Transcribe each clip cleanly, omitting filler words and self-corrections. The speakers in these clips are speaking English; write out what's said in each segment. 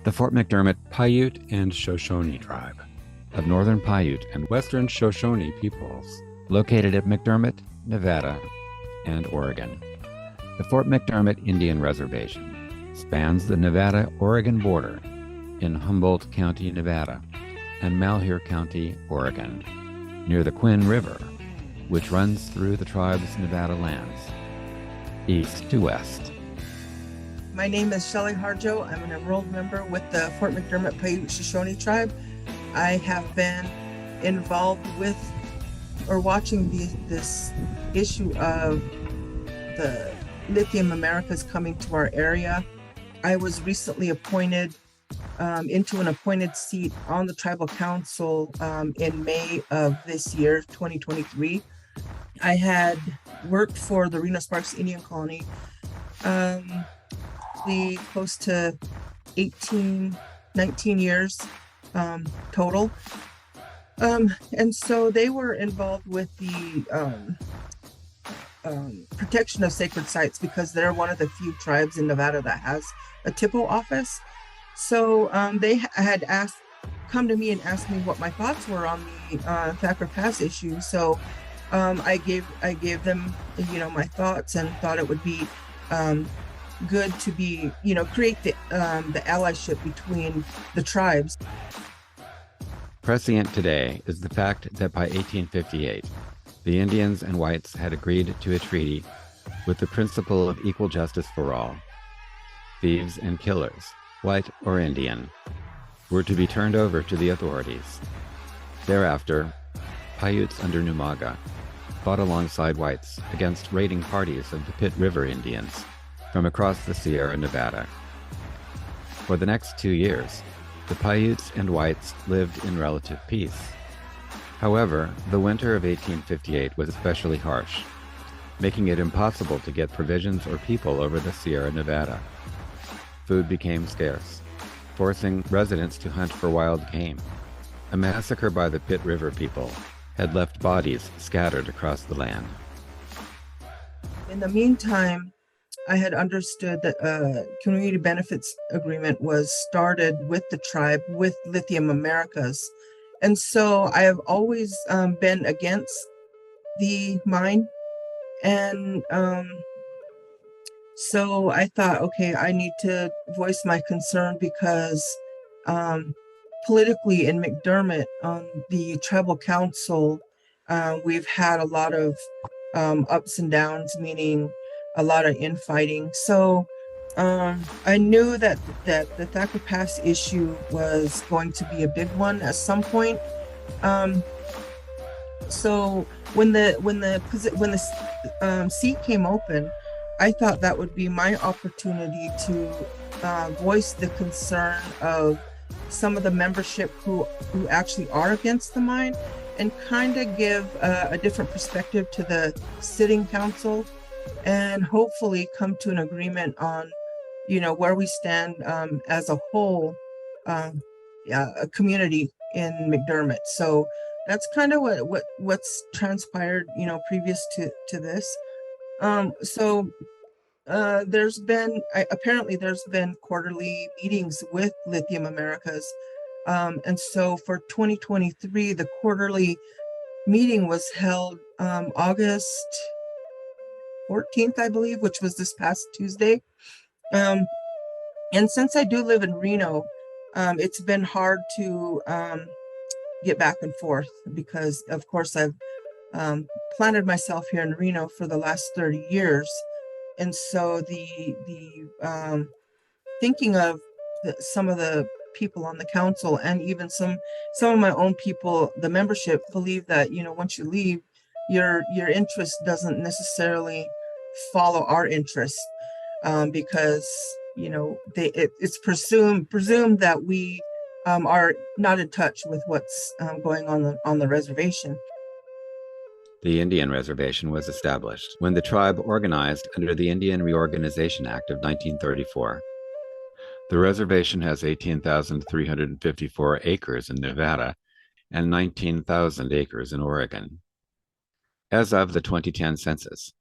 The Fort McDermott Paiute and Shoshone tribe of northern Paiute and western Shoshone peoples, located at McDermott, Nevada, and Oregon. The Fort McDermott Indian Reservation spans the Nevada-Oregon border in Humboldt County, Nevada, and Malheur County, Oregon, near the Quinn River, which runs through the tribe's Nevada lands, east to west. My name is Shelley Harjo. I'm an enrolled member with the Fort McDermott Paiute Shoshone tribe. I have been involved with or watching this issue of the Lithium Americas coming to our area. I was recently appointed into an appointed seat on the tribal council in May of this year, 2023. I had worked for the Reno Sparks Indian Colony close to 19 years total. And so they were involved with the protection of sacred sites because they're one of the few tribes in Nevada that has a TIPO office. So they had come to me and asked me what my thoughts were on the Thacker Pass issue. So I gave them, my thoughts and thought it would be good to be, create the allyship between the tribes. Prescient today is the fact that by 1858, the Indians and whites had agreed to a treaty with the principle of equal justice for all. Thieves and killers, white or Indian, were to be turned over to the authorities. Thereafter, Paiutes under Numaga fought alongside whites against raiding parties of the Pitt River Indians from across the Sierra Nevada. For the next 2 years, the Paiutes and whites lived in relative peace. However, the winter of 1858 was especially harsh, making it impossible to get provisions or people over the Sierra Nevada. Food became scarce, forcing residents to hunt for wild game. A massacre by the Pitt River people had left bodies scattered across the land. In the meantime, I had understood that a community benefits agreement was started with the tribe, with Lithium Americas. And so I have always been against the mine. And so I thought, okay, I need to voice my concern because politically in McDermott, on the tribal council, we've had a lot of ups and downs, meaning a lot of infighting. So I knew that the Thacker Pass issue was going to be a big one at some point. So when the seat came open, I thought that would be my opportunity to voice the concern of some of the membership who actually are against the mine, and kind of give a different perspective to the sitting council, and hopefully come to an agreement on, where we stand as a whole, a community in McDermott. So that's kind of what's transpired, previous to this. There's been quarterly meetings with Lithium Americas. And so for 2023, the quarterly meeting was held August 14th, I believe, which was this past Tuesday. And since I do live in Reno, it's been hard to get back and forth because, of course, I've planted myself here in Reno for the last 30 years. And so the thinking of some of the people on the council, and even some of my own people, the membership, believe that, once you leave, your interest doesn't necessarily follow our interest, because it's presumed that we are not in touch with what's going on the reservation. The Indian Reservation was established when the tribe organized under the Indian Reorganization Act of 1934. The reservation has 18,354 acres in Nevada and 19,000 acres in Oregon. As of the 2010 census,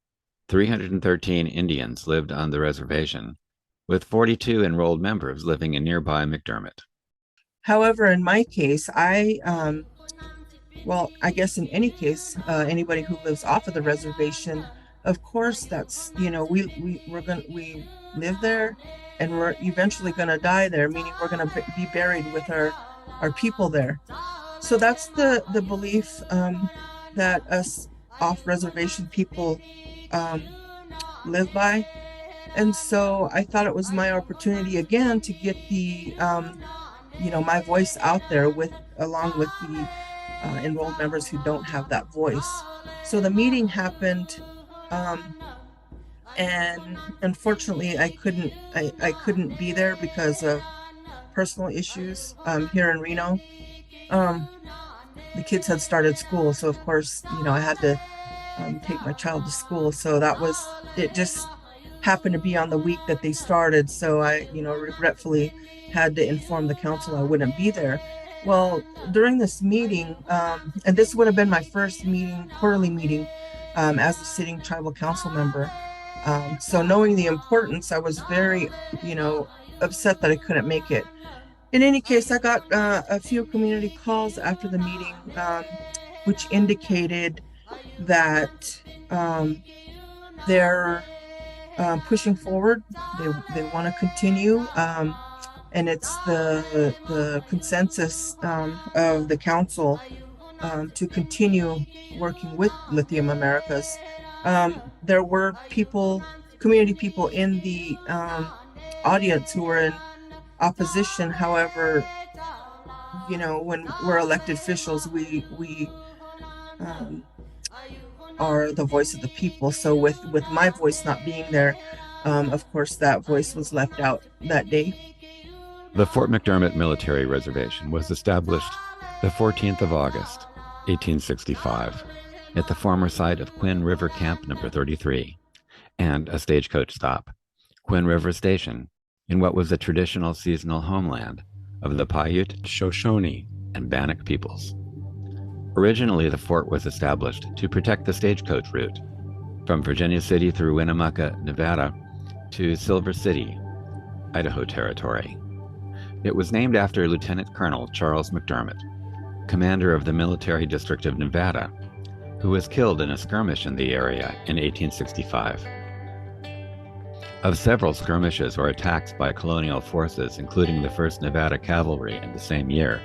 313 Indians lived on the reservation, with 42 enrolled members living in nearby McDermott. However, in my case, well, I guess in any case, anybody who lives off of the reservation, of course, that's, we live there and we're eventually gonna die there, meaning we're gonna be buried with our people there. So that's the belief that us off reservation people live by. And so I thought it was my opportunity again to get the my voice out there along with the enrolled members who don't have that voice. So the meeting happened, and unfortunately I couldn't be there because of personal issues here in Reno. The kids had started school, so of course, I had to take my child to school. So it just happened to be on the week that they started. So I, regretfully had to inform the council I wouldn't be there. Well, during this meeting, and this would have been my first quarterly meeting, as a sitting tribal council member. So knowing the importance, I was very, upset that I couldn't make it. In any case, I got a few community calls after the meeting, which indicated that they're pushing forward. They want to continue, and it's the consensus of the council to continue working with Lithium Americas. There were community people in the audience who were in opposition. However, when we're elected officials, we are the voice of the people. So with my voice not being there, of course, that voice was left out that day. The Fort McDermott Military Reservation was established the 14th of August, 1865, at the former site of Quinn River Camp number 33, and a stagecoach stop, Quinn River Station, in what was the traditional seasonal homeland of the Paiute, Shoshone, and Bannock peoples. Originally, the fort was established to protect the stagecoach route from Virginia City through Winnemucca, Nevada, to Silver City, Idaho Territory. It was named after Lieutenant Colonel Charles McDermott, commander of the Military District of Nevada, who was killed in a skirmish in the area in 1865. Of several skirmishes or attacks by colonial forces, including the 1st Nevada Cavalry in the same year,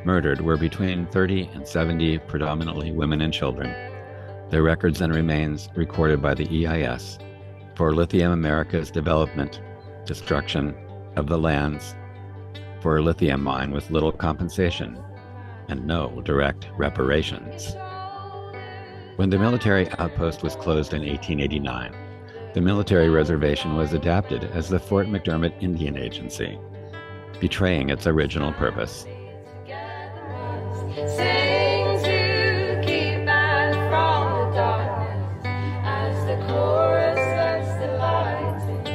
murdered were between 30 and 70 predominantly women and children. Their records and remains recorded by the EIS for Lithium Americas development, destruction of the lands for a lithium mine with little compensation and no direct reparations. When the military outpost was closed in 1889, the military reservation was adapted as the Fort McDermott Indian Agency, betraying its original purpose. Sing to keep us from the darkness as the chorus lets the lights in.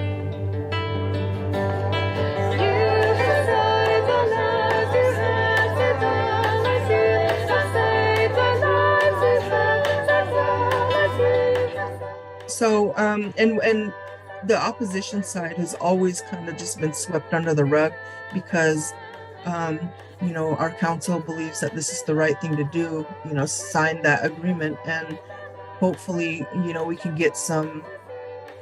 You decide the lives you have to die, I say the lives you have to die. So, and the opposition side has always kind of just been swept under the rug because, our council believes that this is the right thing to do, sign that agreement, and hopefully, we can get some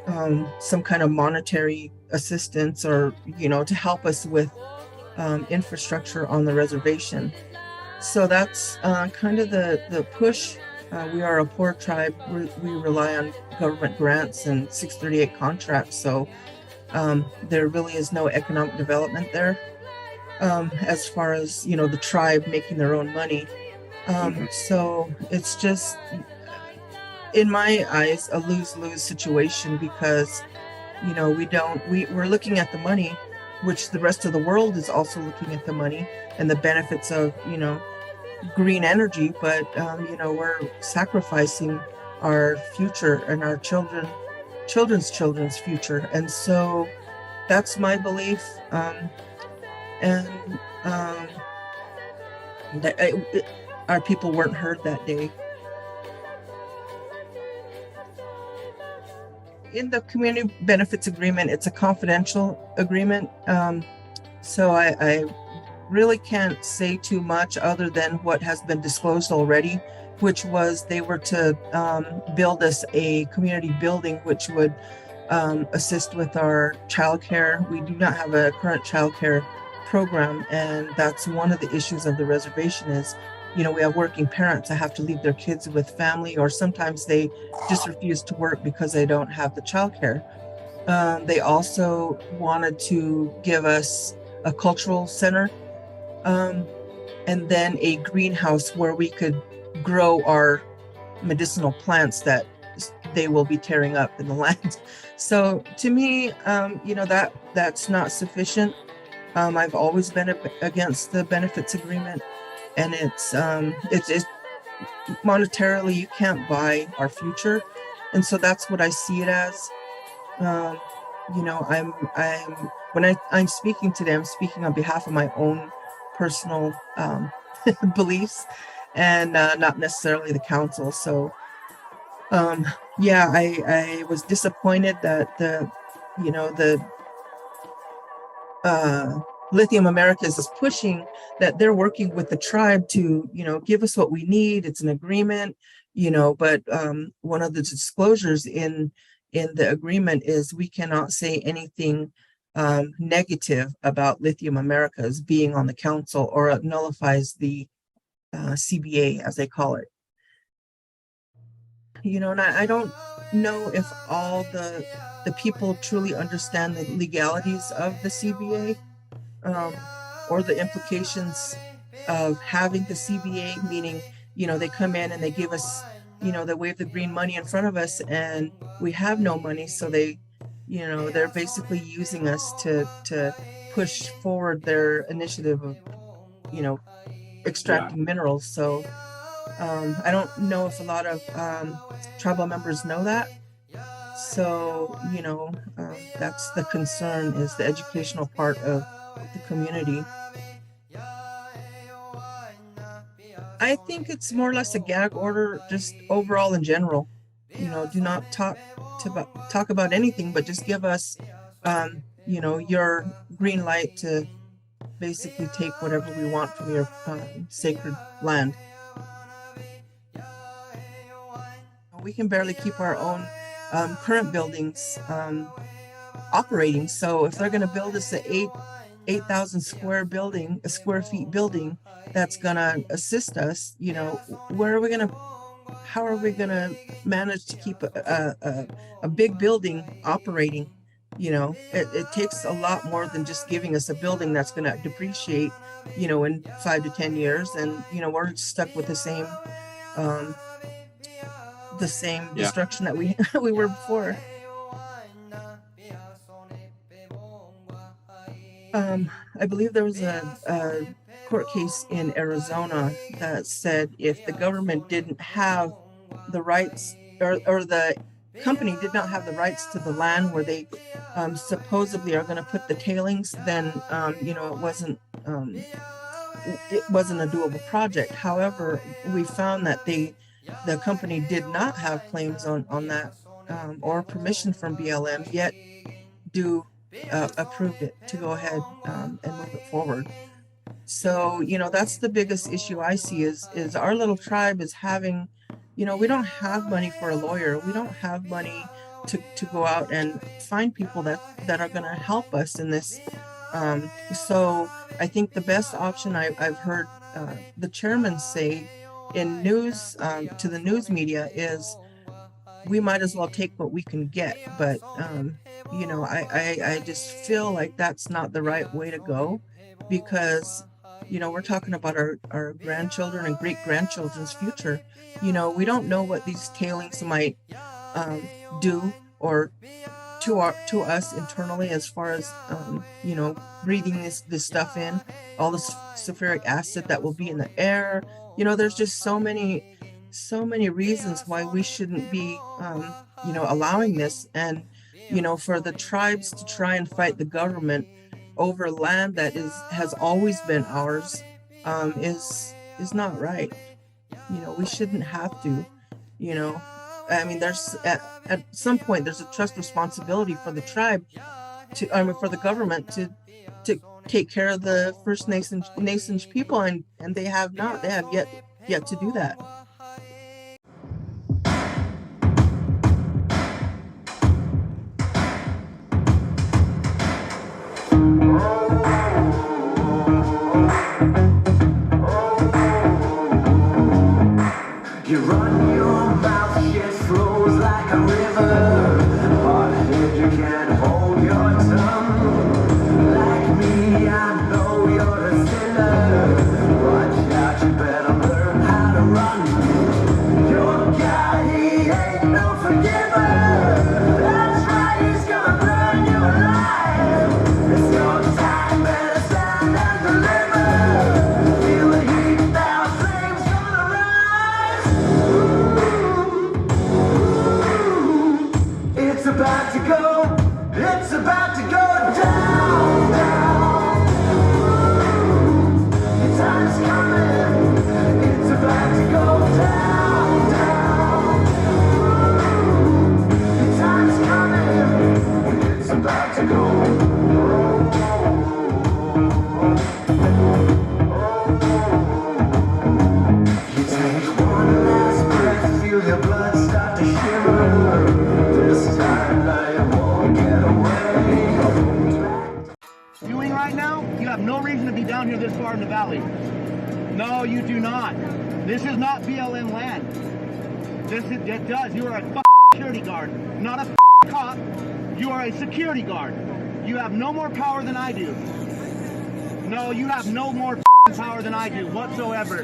kind of monetary assistance or, to help us with infrastructure on the reservation. So that's kind of the push. We are a poor tribe. We rely on government grants and 638 contracts. So there really is no economic development there as far as, the tribe making their own money. So it's just, in my eyes, a lose-lose situation because, we're looking at the money, which the rest of the world is also looking at the money and the benefits of, green energy, but we're sacrificing our future and our children's future. And so that's my belief. That our people weren't heard that day. in the community benefits agreement, it's a confidential agreement. So I really can't say too much other than what has been disclosed already, which was they were to build us a community building, which would assist with our childcare. We do not have a current childcare program, and that's one of the issues of the reservation is, you know, we have working parents that have to leave their kids with family, or sometimes they just refuse to work because they don't have the childcare. They also wanted to give us a cultural center, and then a greenhouse where we could grow our medicinal plants that they will be tearing up in the land. So to me, you know, that's not sufficient. I've always been against the benefits agreement, and it's monetarily, you can't buy our future, and so that's what I see it as. You know, when I'm speaking today, I'm speaking on behalf of my own personal beliefs, and not necessarily the council. So yeah, I was disappointed that the Lithium Americas is pushing that they're working with the tribe to, you know, give us what we need. It's an agreement, you know, but one of the disclosures in the agreement is we cannot say anything negative about Lithium Americas being on the council, or it nullifies the CBA, as they call it. You know, and I don't know if all the people truly understand the legalities of the CBA, or the implications of having the CBA, meaning, you know, they come in and they give us, you know, they wave the green money in front of us and we have no money. So they, you know, they're basically using us to push forward their initiative of, you know, extracting minerals. So I don't know if a lot of tribal members know that. So, you know, that's the concern, is the educational part of the community. I think it's more or less a gag order, just overall in general. You know, do not talk about anything, but just give us, you know, your green light to basically take whatever we want from your sacred land. We can barely keep our own current buildings operating. So if they're going to build us an 8,000 square feet building that's going to assist us, you know, how are we going to manage to keep a big building operating? You know, it takes a lot more than just giving us a building that's going to depreciate, you know, in 5 to 10 years. And, you know, we're stuck with the same destruction that we were before. I believe there was a court case in Arizona that said if the government didn't have the rights, or the company did not have the rights to the land where they supposedly are going to put the tailings, then you know, it wasn't a doable project. However, we found that the company did not have claims on that, or permission from BLM, yet approved it to go ahead and move it forward. So, you know, that's the biggest issue I see is our little tribe is having, you know, we don't have money for a lawyer. We don't have money to go out and find people that are going to help us in this. So I think the best option I've heard the chairman say in news, to the news media, is we might as well take what we can get. But, you know, I just feel like that's not the right way to go, because, you know, we're talking about our grandchildren and great grandchildren's future. You know, we don't know what these tailings might do or to us internally, as far as you know, breathing this stuff in, all this sulfuric acid that will be in the air. You know, there's just so many reasons why we shouldn't be you know, allowing this. And, you know, for the tribes to try and fight the government over land that has always been ours is not right. You know, we shouldn't have to, you know. I mean, there's at some point there's a trust responsibility for the tribe for the government to take care of the First Nations people, and they have not. They have yet to do that. You run your mouth, it flows like a river. Hard-headed, you can't hold your tongue. Like me, I know you're a sinner. Watch out, you better learn how to run. Your guy, he ain't no forgiver. That's right, he's gonna burn you alive. It's your time, better stand and deliver. Feel the heat, now flames gonna rise. It's about to go, it's about to go down, down. Your time's coming, it's about to go down, down. Your time's coming, it's about to go. You take one last breath, feel your blood start to shimmer. This time I won't get away. Doing right now, you have no reason to be down here this far in the valley. No, you do not. This is not BLM land. It does. You are a security guard, not a cop. You are a security guard. You have no more power than I do. No, you have no more power than I do whatsoever.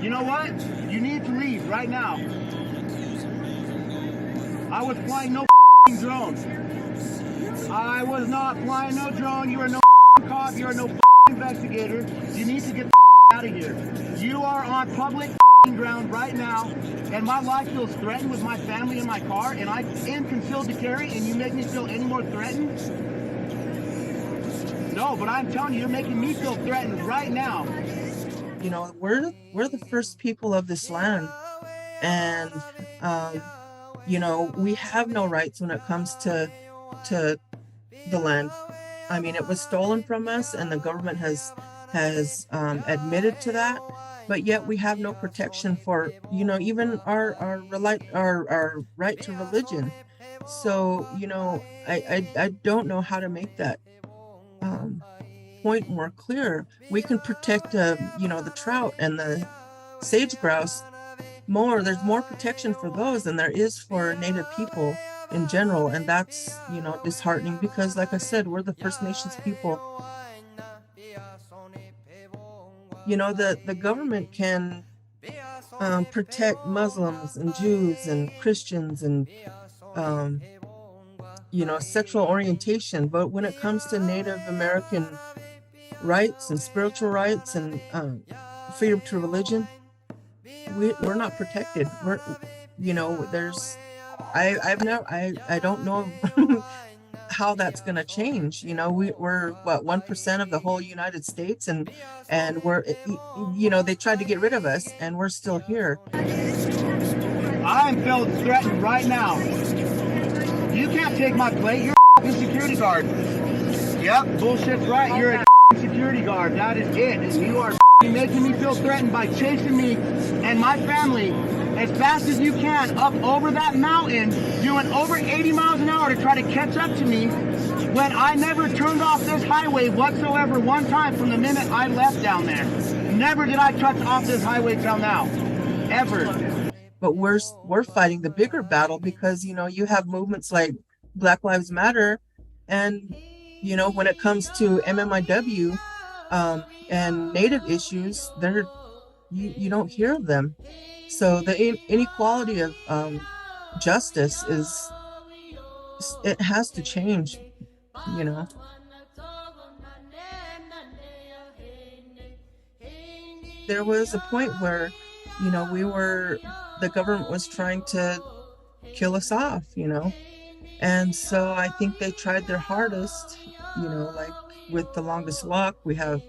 You know what? You need to leave right now. I was flying no drone. I was not flying no drone. You are no cop. You are no investigator. You need to get out of here. You are on public ground right now, and my life feels threatened with my family in my car, and I am concealed to carry, and you make me feel any more threatened? No, but I'm telling you, you're making me feel threatened right now. You know, we're the first people of this land, and you know, we have no rights when it comes to the land. I mean, it was stolen from us, and the government has admitted to that, but yet we have no protection for, you know, even our right to religion. So, you know, I don't know how to make that point more clear. We can protect you know, the trout and the sage grouse more. There's more protection for those than there is for Native people in general, and that's, you know, disheartening, because like I said, we're the First Nations people. You know, the government can protect Muslims and Jews and Christians and you know, sexual orientation, but when it comes to Native American rights and spiritual rights and freedom to religion, we're not protected. We're, you know, there's I don't know how that's going to change. You know, we're what, 1% of the whole United States, and we're, you know, they tried to get rid of us, and we're still here. I'm feeling threatened right now. You can't take my plate. You're a security guard. Yep, bullshit's right. You're a security guard. That is it. And you are making me feel threatened by chasing me and my family as fast as you can up over that mountain, doing over 80 miles an hour to try to catch up to me, when I never turned off this highway whatsoever one time from the minute I left down there. Never did I touch off this highway till now, ever. But we're fighting the bigger battle, because, you know, you have movements like Black Lives Matter, and, you know, when it comes to MMIW and Native issues, you don't hear of them. So the inequality of justice it has to change, you know. There was a point where, you know, the government was trying to kill us off, you know. And so I think they tried their hardest, you know, like with the longest walk. We have,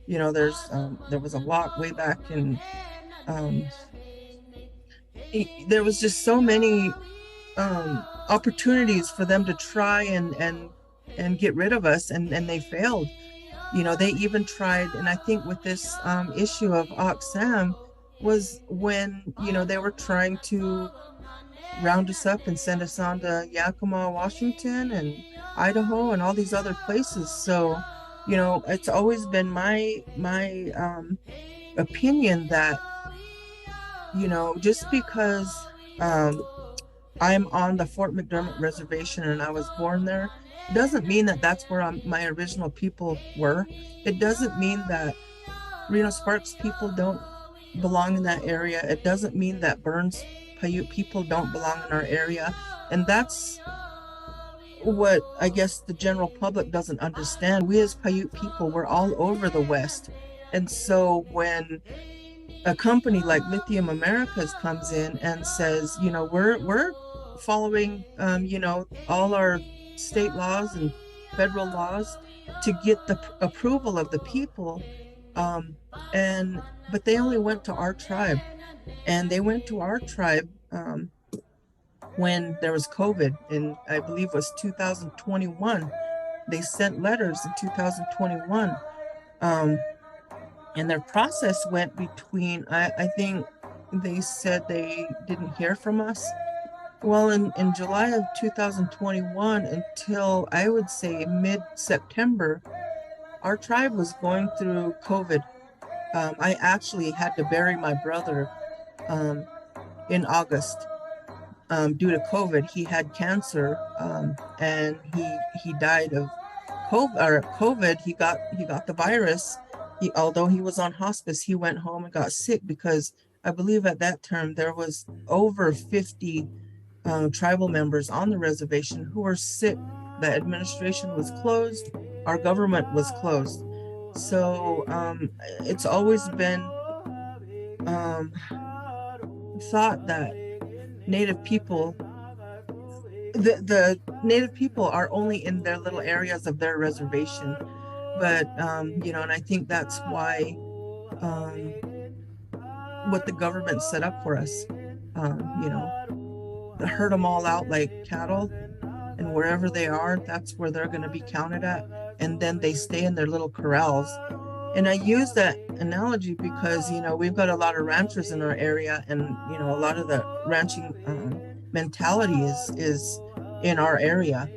you know, there was a walk way back in there was just so many opportunities for them to try and get rid of us, and they failed. They even tried, and I think with this issue of Oxfam was when they were trying to round us up and send us on to Yakima, Washington, and Idaho, and all these other places. So it's always been my opinion that just because I'm on the Fort McDermott Reservation and I was born there, doesn't mean that that's where my original people were. It doesn't mean that Reno Sparks people don't belong in that area. It doesn't mean that Burns Paiute people don't belong in our area. And that's what I guess the general public doesn't understand. We as Paiute people, we're all over the West. And so when a company like Lithium Americas comes in and says, we're following, all our state laws and federal laws to get the approval of the people, but they only went to our tribe, and they went to our tribe when there was COVID, and I believe it was 2021. They sent letters in 2021. And their process went between, I think they said they didn't hear from us. Well, in July of 2021 until I would say mid-September, our tribe was going through COVID. I actually had to bury my brother in August due to COVID. He had cancer, and he died of COVID. He got the virus. Although he was on hospice, he went home and got sick because I believe at that time there was over 50 tribal members on the reservation who were sick. The administration was closed. Our government was closed. So it's always been thought that Native people, the Native people are only in their little areas of their reservation. But, and I think that's why what the government set up for us, to herd them all out like cattle, and wherever they are, that's where they're going to be counted at. And then they stay in their little corrals. And I use that analogy because, we've got a lot of ranchers in our area, and, a lot of the ranching mentality is in our area.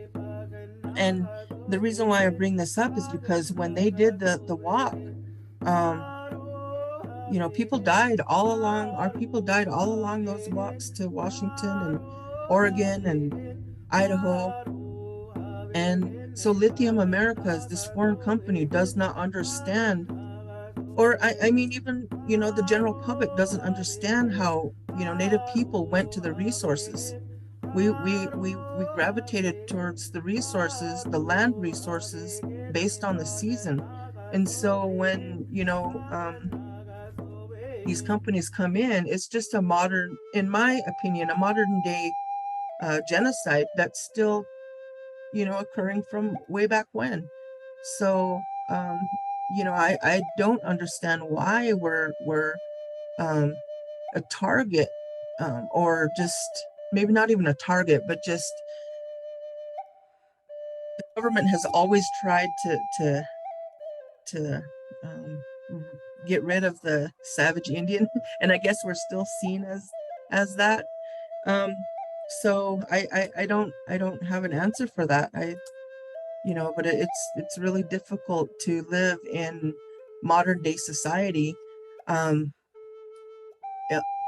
And the reason why I bring this up is because when they did the walk, people died all along. Our people died all along those walks to Washington and Oregon and Idaho. And so Lithium Americas, this foreign company, does not understand, or I mean, even, the general public doesn't understand how, Native people went to the resources. We gravitated towards the resources, the land resources, based on the season. And so when, these companies come in, it's just a modern, in my opinion, a modern day genocide that's still, occurring from way back when. So, I don't understand why we're a target, or just maybe not even a target, but just the government has always tried to get rid of the savage Indian, and I guess we're still seen as that. So I don't have an answer for that. But it's really difficult to live in modern day society,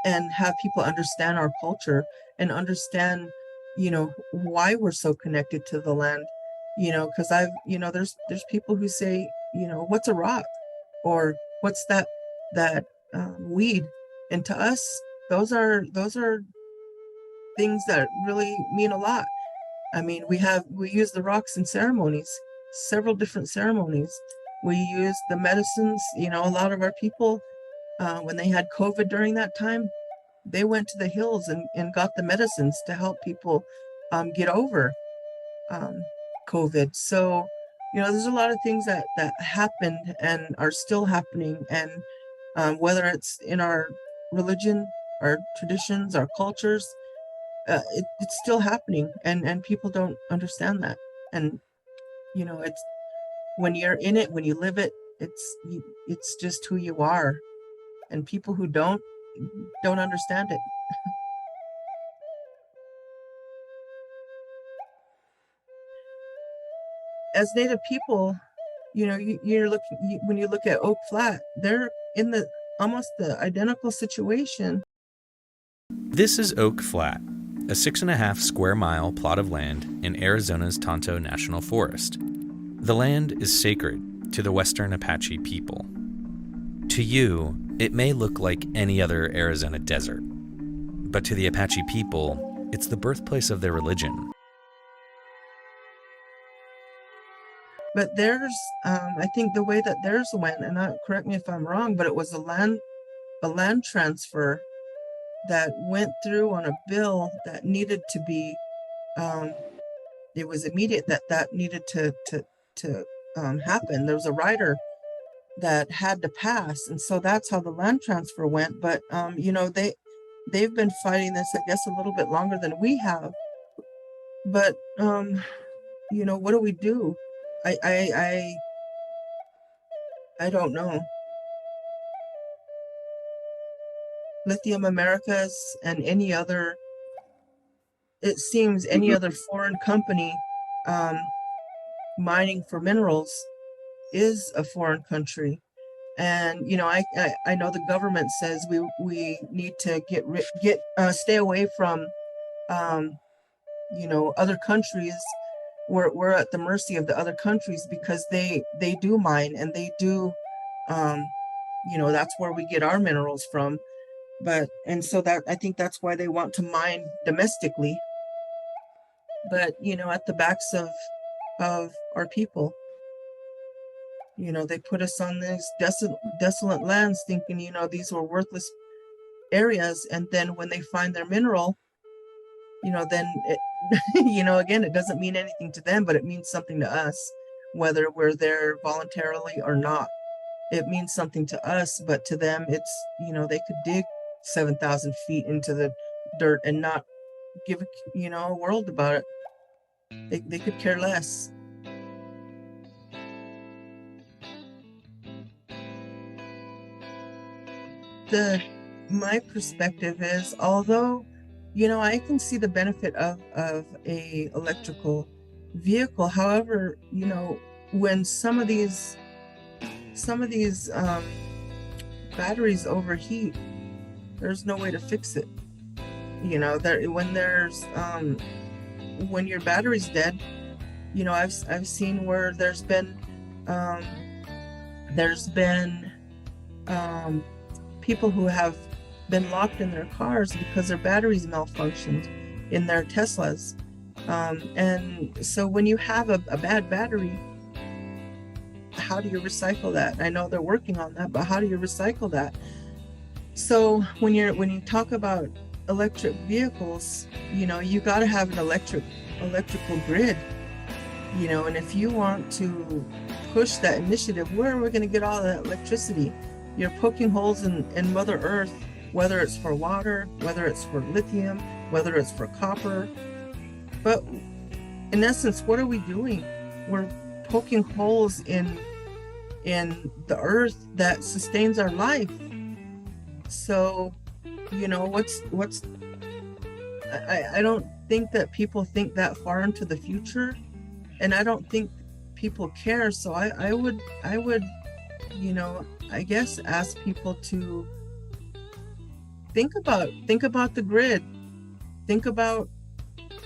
and have people understand our culture and understand, why we're so connected to the land. Because there's people who say, what's a rock, or what's that weed, and to us, those are things that really mean a lot. I mean, we use the rocks in ceremonies, several different ceremonies. We use the medicines. A lot of our people, when they had COVID during that time, they went to the hills and got the medicines to help people get over COVID. So, there's a lot of things that happened and are still happening. And whether it's in our religion, our traditions, our cultures. It's still happening, and people don't understand that. And it's when you're in it, when you live it, it's just who you are. And people who don't understand it. As Native people, when you look at Oak Flat, they're in almost the identical situation. This is Oak Flat, a 6.5 square mile plot of land in Arizona's Tonto National Forest. The land is sacred to the Western Apache people. To you, it may look like any other Arizona desert, but to the Apache people, it's the birthplace of their religion. But theirs, I think the way that theirs went, and correct me if I'm wrong, but it was a land transfer that went through on a bill that needed to be, it was immediate that needed to happen. There was a rider that had to pass, and so that's how the land transfer went. But they've been fighting this, I guess, a little bit longer than we have. But what do we do? I don't know. Lithium Americas and any other foreign company mining for minerals is a foreign country. And I know the government says we need to stay away from other countries. We're at the mercy of the other countries because they do mine, and they do that's where we get our minerals from. And so that I think that's why they want to mine domestically, but at the backs of our people. They put us on these desolate lands thinking these were worthless areas, and then when they find their mineral, then it, again, it doesn't mean anything to them, but it means something to us, whether we're there voluntarily or not. It means something to us, but to them, it's, they could dig 7,000 feet into the dirt and not give a world about it. They could care less. My perspective is, although I can see the benefit of a electrical vehicle. However, when some of these batteries overheat, there's no way to fix it. When your battery's dead, I've seen where there's been people who have been locked in their cars because their batteries malfunctioned in their Teslas. And so when you have a bad battery, how do you recycle that? I know they're working on that, but how do you recycle that? So when you talk about electric vehicles, you got to have an electrical grid, and if you want to push that initiative, where are we going to get all that electricity? You're poking holes in Mother Earth, whether it's for water, whether it's for lithium, whether it's for copper. But in essence, what are we doing? We're poking holes in the earth that sustains our life. So, I don't think that people think that far into the future, and I don't think people care. So I would, I guess, ask people to think about the grid. Think about,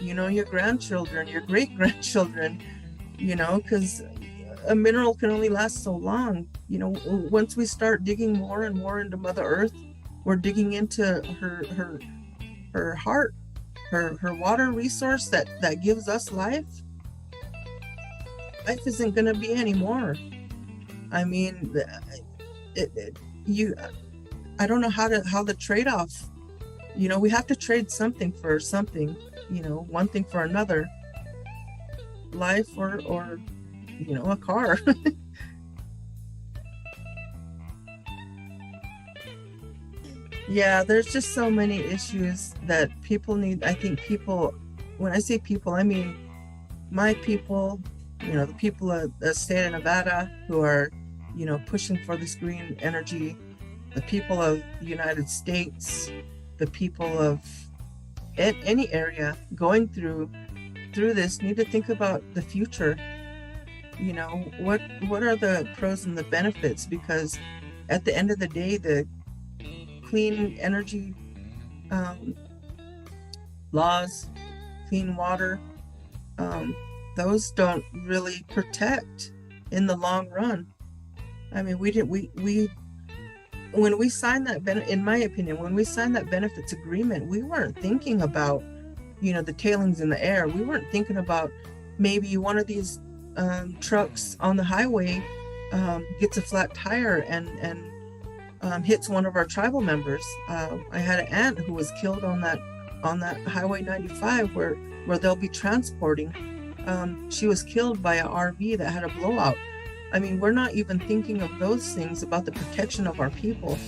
your grandchildren, your great-grandchildren, because a mineral can only last so long. Once we start digging more and more into Mother Earth, we're digging into her heart, her water resource that gives us life. Life isn't going to be anymore. I mean, I don't know how the trade-off, we have to trade something for something, one thing for another, life or a car. Yeah, there's just so many issues that people need. I think people, when I say people, I mean my people, the people of the state of Nevada who are, pushing for this green energy, the people of the United States, the people of any area going through this need to think about the future. What are the pros and the benefits? Because at the end of the day, the clean energy laws, clean water, those don't really protect in the long run. I mean, when we signed that, in my opinion, when we signed that benefits agreement, we weren't thinking about, the tailings in the air. We weren't thinking about maybe one of these trucks on the highway gets a flat tire and hits one of our tribal members. I had an aunt who was killed on that Highway 95 where they'll be transporting. She was killed by an RV that had a blowout. I mean, we're not even thinking of those things about the protection of our people.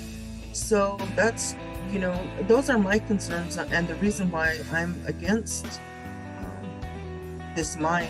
So that's, those are my concerns and the reason why I'm against this mine.